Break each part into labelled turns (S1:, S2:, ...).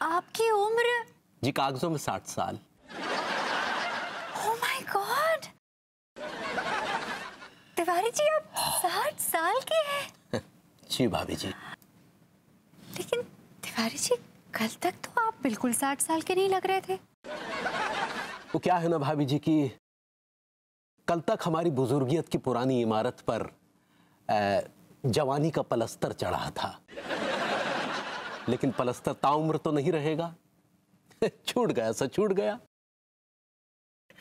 S1: आपकी उम्र?
S2: जी कागजों में 60 साल।
S1: Oh my God, Tiwari ji आप 60 साल के हैं?
S2: जी भाभी जी।
S1: लेकिन तिवारी जी कल तक तो आप बिल्कुल 60 साल के नहीं लग रहे थे।
S2: वो क्या है ना भाभी जी कि कल तक हमारी बुजुर्गियत की पुरानी इमारत पर जवानी का पलस्तर चढ़ा था, लेकिन पलस्तर ताउम्र तो नहीं रहेगा। छूट गया सर, छूट गया।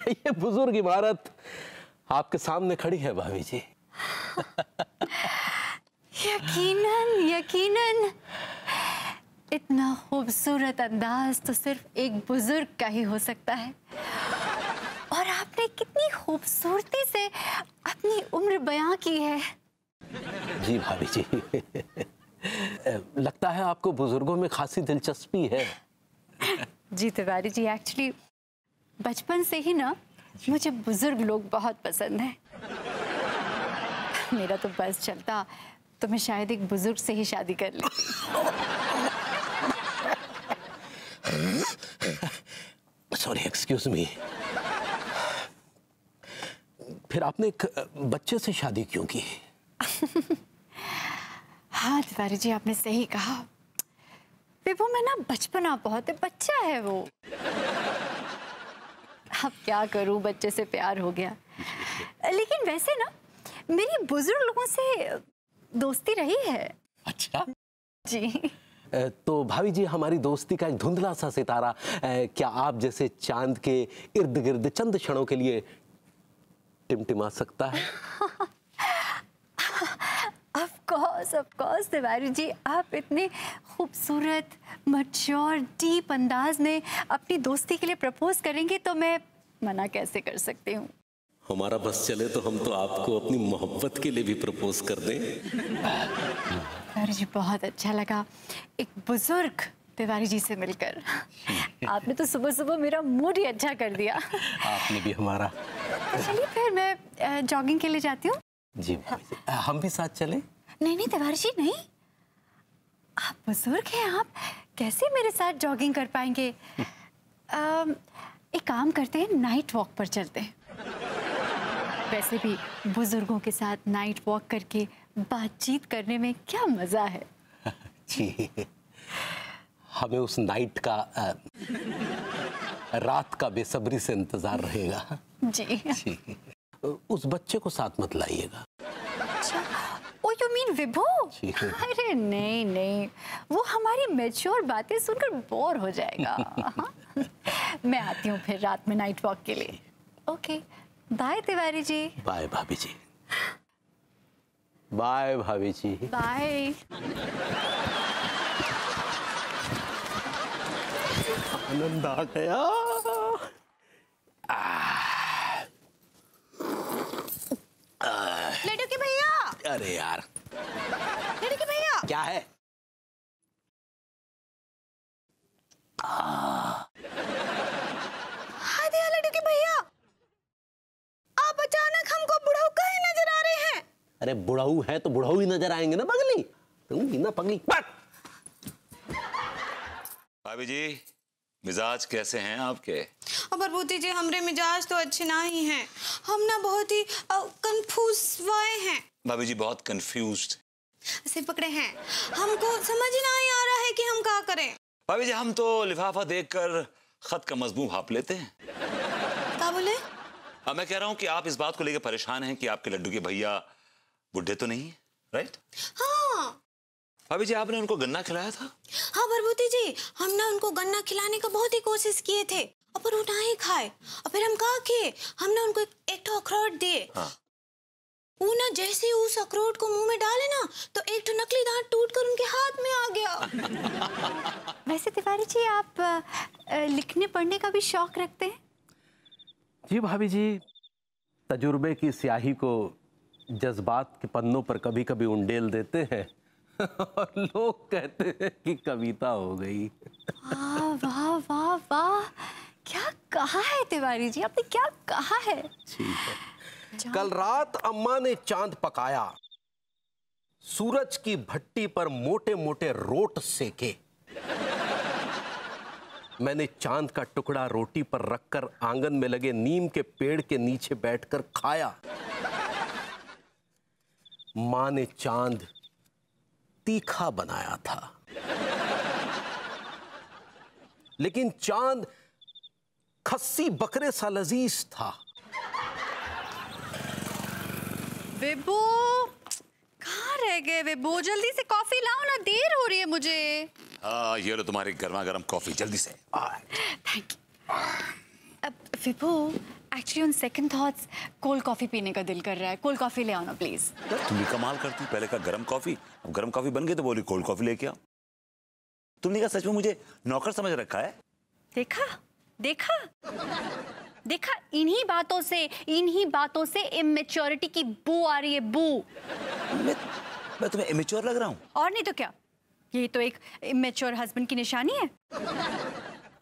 S2: ये बुजुर्ग इमारत आपके सामने खड़ी है भाभी जी।
S1: यकीनन यकीनन, इतना खूबसूरत अंदाज तो सिर्फ एक बुजुर्ग का ही हो सकता है। और आपने कितनी खूबसूरती से अपनी उम्र बयां की है।
S2: जी भाभी जी। लगता है आपको बुजुर्गों में खासी दिलचस्पी है।
S1: जी तिवारी जी, एक्चुअली बचपन से ही ना मुझे बुजुर्ग लोग बहुत पसंद हैं। मेरा तो बस चलता तो मैं शायद एक बुजुर्ग से ही शादी कर ली।
S2: Sorry, excuse me. फिर आपने एक बच्चे से शादी क्यों की?
S1: हाँ तिवारी जी, आपने सही कहा। वो मैं ना बचपना बहुत है, बच्चा है वो। अब क्या करूं, बच्चे से प्यार हो गया। लेकिन वैसे ना मेरी बुजुर्ग लोगों से दोस्ती रही है।
S2: अच्छा
S1: जी।
S2: तो भाभी जी, हमारी दोस्ती का एक धुंधला सा सितारा क्या आप जैसे चांद के इर्द गिर्द चंद क्षणों के लिए टिमटिमा सकता है?
S1: ऑफ कोर्स तिवारी जी, आप इतने खूबसूरत मैच्योर डीप अंदाज में अपनी दोस्ती के लिए प्रपोज करेंगे तो मैं मना कैसे कर सकती हूँ।
S2: हमारा बस चले तो हम तो आपको अपनी मोहब्बत के लिए भी प्रपोज कर दें।
S1: तिवारी जी बहुत अच्छा लगा एक बुजुर्ग तिवारी जी से मिलकर। आपने तो सुबह सुबह मेरा मूड ही अच्छा कर दिया।
S2: आपने भी हमारा।
S1: चलिए फिर मैं जॉगिंग के लिए जाती हूँ।
S2: जी भाभी जी, हम भी साथ चलें?
S1: नहीं नहीं तिवारी जी नहीं, आप बुजुर्ग हैं, आप कैसे मेरे साथ जॉगिंग कर पाएंगे। एक काम करते हैं, नाइट वॉक पर चलते हैं। वैसे भी बुजुर्गों के साथ नाइट वॉक करके बातचीत करने में क्या मजा है।
S2: जी, हमें उस नाइट का रात का बेसब्री से इंतजार रहेगा।
S1: जी।
S2: उस बच्चे को साथ मत लाइएगा।
S1: अच्छा, ओ यू मीन विभू? अरे नहीं नहीं, वो हमारी मैच्योर बातें सुनकर बोर हो जाएगा। मैं आती हूँ फिर रात में नाइट वॉक के लिए। Okay, bye Tiwari ji.
S2: Bye भाभी जी। बाय भाभी जी।
S1: बाय।
S2: आनंद आ गया।
S1: लड्डू के भैया।
S2: अरे यार,
S1: लड्डू के भैया।
S2: क्या है?
S1: हाय दिया लड्डू के भैया, आप अचानक हमको बुढ़ऊ काहे नजर आ रहे हैं?
S2: अरे बुढ़ऊ है तो बुढ़ऊ ही नजर आएंगे ना पगली। तुम ना पगली।
S3: भाभी जी, मिजाज कैसे हैं आपके?
S4: प्रभुति जी, हमरे मिजाज तो अच्छे ना ही हैं। हम ना बहुत ही कंफ्यूज हुए हैं।
S3: भाभी जी बहुत कंफ्यूज्ड
S4: ऐसे पकड़े हैं, हमको समझ ही नहीं आ रहा है कि हम क्या करें।
S3: भाभी जी, हम तो लिफाफा देखकर खत का मजमून भाप लेते हैं।
S4: क्या बोले?
S3: अब मैं कह रहा हूँ कि आप इस बात को लेकर परेशान हैं कि आपके लड्डू के भैया बुढ़े तो नहीं है, राइट?
S4: हाँ
S3: भाभी जी, आपने उनको गन्ना खिलाया था?
S4: हाँ प्रभुति जी, हम ना उनको गन्ना खिलाने का बहुत ही कोशिश किए थे, पर वो नहीं खाए। और फिर हम कहा किए, हमने उनको एक तो अखरोट दिए।
S3: हाँ।
S4: वो ना जैसे ही उस अखरोट को मुंह में डाले ना, तो एक तो नकली दांत टूटकर उनके हाथ में आ गया।
S1: वैसे तिवारी जी, आप लिखने पढ़ने का भी शौक रखते हैं?
S2: जी भाभी जी, तजुर्बे की स्याही को जज्बात के पन्नों पर कभी कभी उंडेल देते हैं और लोग कहते हैं कि कविता हो गई।
S1: वाह वाह वाह, क्या कहा है तिवारी जी, आपने क्या कहा है।
S2: ठीक है। कल रात अम्मा ने चांद पकाया, सूरज की भट्टी पर मोटे मोटे रोट सेके, मैंने चांद का टुकड़ा रोटी पर रखकर आंगन में लगे नीम के पेड़ के नीचे बैठकर खाया। मां ने चांद तीखा बनाया था, लेकिन चांद खस्सी बकरे सा लजीज था।
S1: विभू, कहाँ रह गए विभू? जल्दी से कॉफी लाओ ना, देर हो रही है मुझे।
S3: ये लो तुम्हारी गर्मा गर्म कॉफी, जल्दी से।
S1: Thank you. अब Vibhu, actually on second thoughts cold coffee पीने का दिल कर रहा है। कोल्ड कॉफी ले आओ ना प्लीज।
S3: तुम भी कमाल करती, पहले का गर्म कॉफी, अब गर्म कॉफी बन गई तो बोली कोल्ड कॉफी लेके आओ। तुमने क्या सच में मुझे नौकर समझ रखा है?
S1: देखा देखा देखा, इन्हीं बातों से इमेच्योरिटी की बू आ रही है, बू।
S3: मैं तुम्हें इमेच्योर लग रहा हूँ?
S1: और नहीं तो क्या, ये तो एक इमेच्योर हस्बैंड की निशानी है।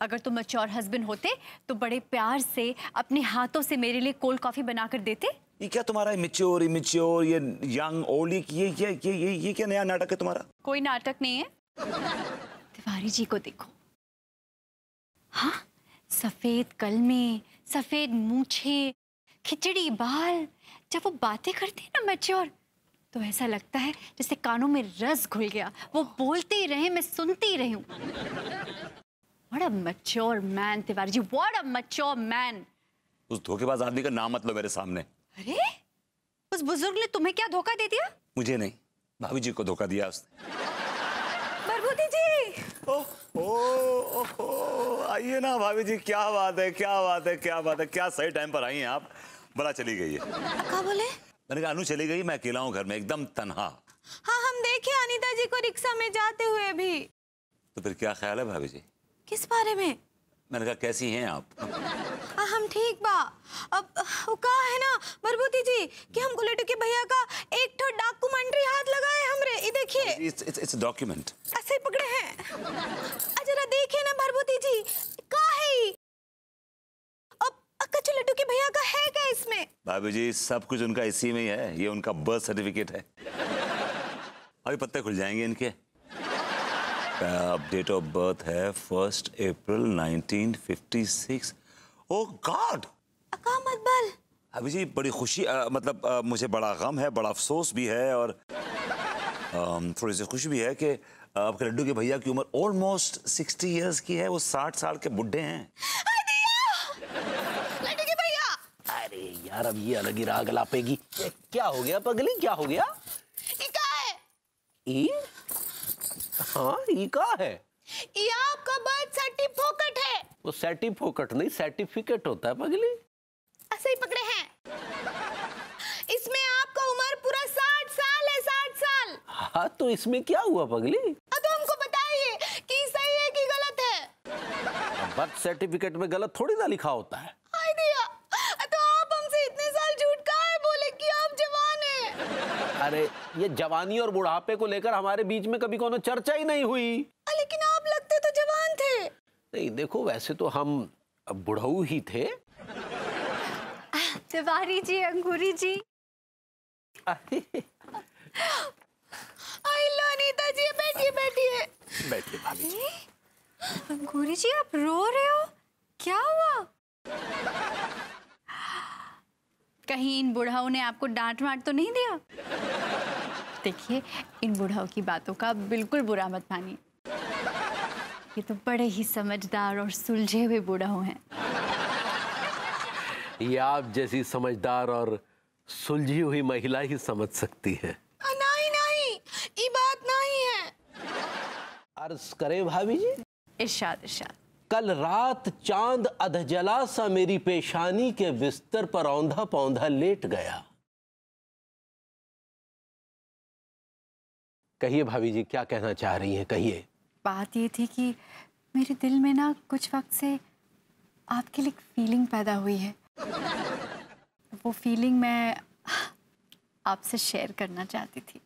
S1: अगर तुम मैच्योर हस्बैंड होते तो बड़े प्यार से अपने हाथों से मेरे लिए कोल्ड कॉफी बनाकर देते।
S3: ये क्या तुम्हारा इमेच्योर, ये यंग ओल्ड, ये क्या नया नाटक है तुम्हारा?
S1: कोई नाटक नहीं है। तिवारी जी को देखो, हाँ, सफेद कलमे, सफेद मूछे, खिचड़ी बाल। जब वो बातें करते हैं ना मैच्योर, तो ऐसा लगता है जैसे कानों में रस घुल गया, वो बोलते ही रहे, मैं सुनती रही हूँ। What a mature man, Tiwari ji, what a mature man।
S3: उस धोखेबाज आदमी का नाम मत लो मेरे सामने।
S1: अरे, उस बुजुर्ग ने तुम्हें क्या धोखा दे दिया?
S3: मुझे नहीं, भाभी जी को धोखा दिया उसने।
S1: बरबूती जी।
S3: आइए ना भाभी जी, क्या बात है, क्या सही टाइम पर आई हैं आप। बड़ा चली गई है।
S4: क्या बोले?
S3: मैंने कहा अनु चली गई, मैं अकेला हूँ घर में, एकदम तन्हा।
S4: हाँ, हम देखे अनीता जी को रिक्शा में जाते हुए भी।
S3: तो फिर क्या ख्याल है भाभी जी?
S4: किस बारे में?
S3: मैंने कहा कैसी हैं आप?
S4: हम ठीक बा। अब वो कहा है ना बरबूती जी कि हमको लड्डू के भैया का एक ठो डॉक्यूमेंट्री हाथ लगाए हमरे। ये देखिए,
S3: इट्स डॉक्यूमेंट।
S4: ऐसे ही पकड़े हैं। जरा देखिए ना बरबूती जी, का है? अब कच्चू लड्डू के भैया का है क्या इसमें?
S3: भाभी जी, सब कुछ उनका इसी में ही है। ये उनका बर्थ सर्टिफिकेट है। अभी पत्ते खुल जाएंगे इनके। डेट ऑफ बर्थ है 1 अप्रैल 1956। ओह गॉड!
S4: अका मत बल।
S3: अभी जी बड़ी खुशी, मुझे बड़ा गम है, बड़ा अफसोस भी है, और थोड़ी सी खुशी भी है कि आपके लड्डू के भैया की उम्र ऑलमोस्ट 60 इयर्स की है। वो 60 साल के बुड्ढे हैं।
S4: लड्डू के भैया!
S2: अरे यार, अब ये अलग ही राग लापेगी। क्या हो गया पगली, क्या हो गया?
S4: ये का है?
S2: ये? हाँ, ये का है?
S4: ये आपका बर्थ सर्टिफिकेट है।
S2: वो सर्टिफिकेट नहीं, सर्टिफिकेट होता है पगली।
S4: ऐसे ही पकड़े हैं। इसमें आपका उम्र पूरा 60 साल है, 60 साल।
S2: हाँ, तो इसमें क्या हुआ पगली?
S4: अब तो हमको बताइए कि सही है कि गलत है।
S2: बर्थ सर्टिफिकेट में गलत थोड़ी ना लिखा होता है।
S4: हाय दिया, तो आप हमसे इतने साल झूठ काहे बोले कि आप जवान हैं?
S2: अरे, ये जवानी और बुढ़ापे को लेकर हमारे बीच में कभी कोनो चर्चा ही नहीं हुई।
S4: लेकिन आप लगते तो जवान थे।
S2: नहीं, देखो, वैसे तो हम बुढ़ऊ ही थे।
S1: तिवारी जी, अंगूरी जी।
S2: अरे,
S4: आई लो अनीता जी, बैठिए बैठिए।
S2: बैठिए भाभी जी।
S1: अंगूरी जी, आप रो रहे हो? क्या हुआ? कहीं इन बुढ़ाओं ने आपको डांट वाट तो नहीं दिया? देखिए, इन बुढ़ाओं की बातों का बिल्कुल बुरा मत मानिए। ये तो बड़े ही समझदार और सुलझे हुए बुढ़ाओं हैं।
S2: ये आप जैसी समझदार और सुलझी हुई महिला ही समझ सकती है।
S4: नहीं नहीं, ये बात नहीं है।
S2: अर्ज करें भाभी जी?
S1: इरशाद इरशाद।
S2: कल रात चांद अधजला सा मेरी पेशानी के बिस्तर पर औंधा पौंधा लेट गया। कहिए भाभी जी, क्या कहना चाह रही हैं, कहिए।
S1: बात ये थी कि मेरे दिल में ना कुछ वक्त से आपके लिए फीलिंग पैदा हुई है। वो फीलिंग मैं आपसे शेयर करना चाहती थी।